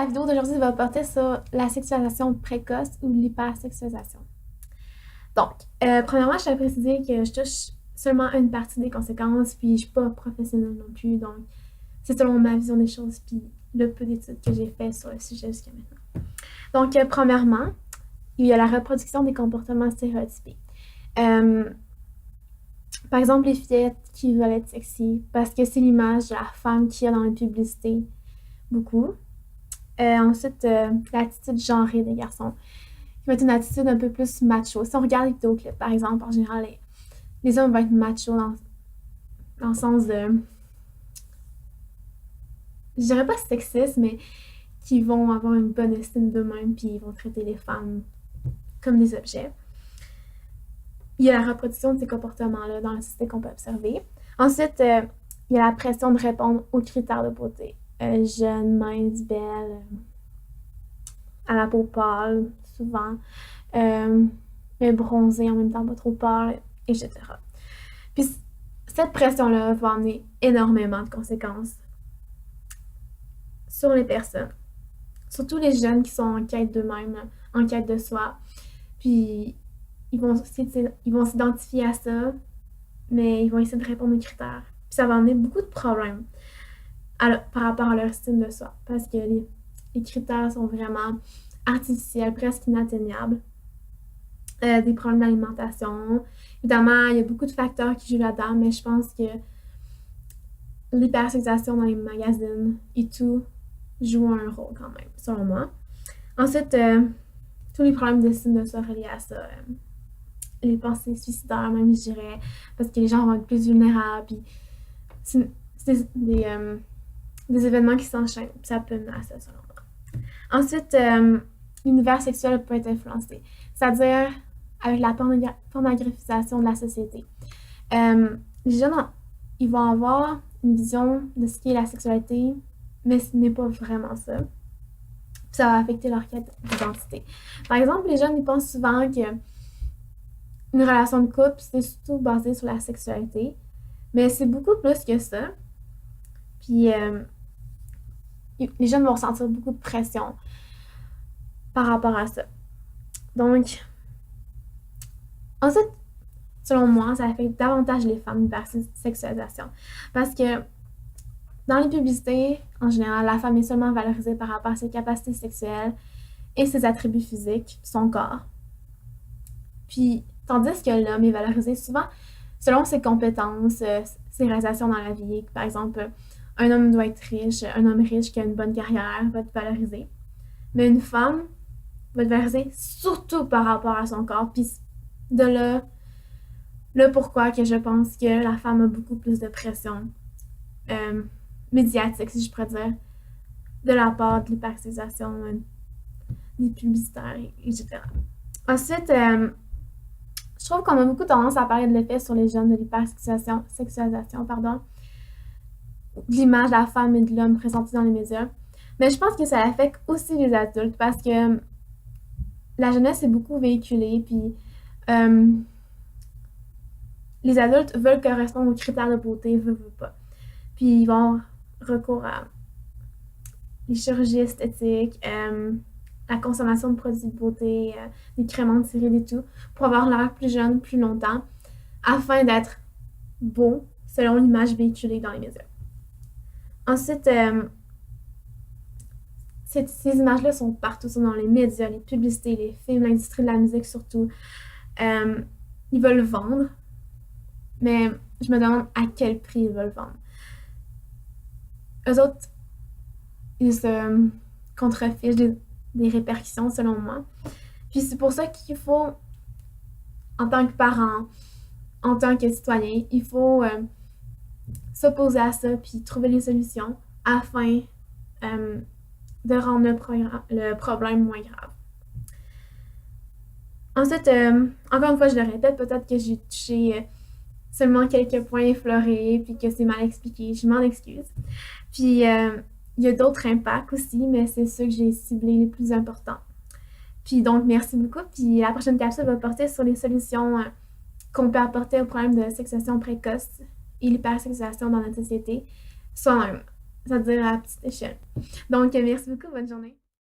la vidéo d'aujourd'hui va porter sur la sexualisation précoce ou l'hypersexualisation. Donc, premièrement, je tiens à préciser que je touche seulement une partie des conséquences, puis je suis pas professionnelle non plus, donc c'est selon ma vision des choses, puis le peu d'études que j'ai fait sur le sujet jusqu'à maintenant. Donc, premièrement, il y a la reproduction des comportements stéréotypés. Par exemple, les fillettes qui veulent être sexy, parce que c'est l'image de la femme qu'il y a dans les publicités, beaucoup. Ensuite, l'attitude genrée des garçons, qui va être une attitude un peu plus macho. Si on regarde les vidéoclips, par exemple, en général, les hommes vont être machos dans le sens de, je dirais pas sexiste, mais qui vont avoir une bonne estime d'eux-mêmes, puis ils vont traiter les femmes comme des objets. Il y a la reproduction de ces comportements-là dans la société qu'on peut observer. Ensuite, il y a la pression de répondre aux critères de beauté. Jeune, mince, belle, à la peau pâle, souvent, mais bronzée en même temps, pas trop pâle, etc. Puis cette pression-là va amener énormément de conséquences sur les personnes. Surtout les jeunes qui sont en quête d'eux-mêmes, en quête de soi. Puis ils vont s'identifier à ça, mais ils vont essayer de répondre aux critères. Puis ça va amener beaucoup de problèmes par rapport à leur estime de soi. Parce que les critères sont vraiment artificiels, presque inatteignables. Des problèmes d'alimentation. Évidemment, il y a beaucoup de facteurs qui jouent là-dedans, mais je pense que l'hypersexualisation dans les magazines et tout joue un rôle quand même, selon moi. Ensuite, tous les problèmes d'estime de soi reliés à ça. Les pensées suicidaires, même, je dirais, parce que les gens vont être plus vulnérables. Puis c'est des événements qui s'enchaînent. Puis ça peut mener à ça, selon moi. Ensuite, l'univers sexuel peut être influencé. C'est-à-dire avec la pornographisation de la société. Les jeunes, ils vont avoir une vision de ce qu'est la sexualité, mais ce n'est pas vraiment ça. Puis ça va affecter leur quête d'identité. Par exemple, les jeunes, ils pensent souvent que une relation de couple, c'est surtout basé sur la sexualité, mais c'est beaucoup plus que ça. Puis les jeunes vont ressentir beaucoup de pression par rapport à ça. Donc, ensuite, selon moi, ça affecte davantage les femmes versus sexualisation. Parce que dans les publicités, en général, la femme est seulement valorisée par rapport à ses capacités sexuelles et ses attributs physiques, son corps. Puis, tandis que l'homme est valorisé souvent selon ses compétences, ses réalisations dans la vie. Par exemple, un homme doit être riche, un homme riche qui a une bonne carrière va être valorisé. Mais une femme va être valorisée surtout par rapport à son corps. Puis de là, le pourquoi que je pense que la femme a beaucoup plus de pression médiatique, si je pourrais dire, de la part de l'hypersexualisation des publicitaires, etc. Ensuite, je trouve qu'on a beaucoup tendance à parler de l'effet sur les jeunes de l'hypersexualisation, de l'image de la femme et de l'homme présentée dans les médias. Mais je pense que ça affecte aussi les adultes parce que la jeunesse est beaucoup véhiculée, puis les adultes veulent correspondre aux critères de beauté, veulent pas. Puis ils vont recours à les chirurgies esthétiques, la consommation de produits de beauté, des crèmes anti-rides et tout, pour avoir l'air plus jeune, plus longtemps, afin d'être beau selon l'image véhiculée dans les médias. Ensuite, ces images-là sont partout, sont dans les médias, les publicités, les films, l'industrie de la musique surtout. Ils veulent vendre, mais je me demande à quel prix ils veulent vendre. Eux autres, ils se contrefichent des répercussions, selon moi. Puis c'est pour ça qu'il faut, en tant que parent, en tant que citoyen, il faut s'opposer à ça puis trouver des solutions afin de rendre le problème moins grave. Ensuite, encore une fois, je le répète, peut-être que j'ai touché seulement quelques points effleurés puis que c'est mal expliqué, je m'en excuse. Puis, il y a d'autres impacts aussi, mais c'est ceux que j'ai ciblés les plus importants. Puis donc, merci beaucoup. Puis la prochaine capsule va porter sur les solutions qu'on peut apporter au problème de sexualisation précoce et l'hypersexualisation dans notre société soi-même. c'est-à-dire à petite échelle. Donc, merci beaucoup, bonne journée.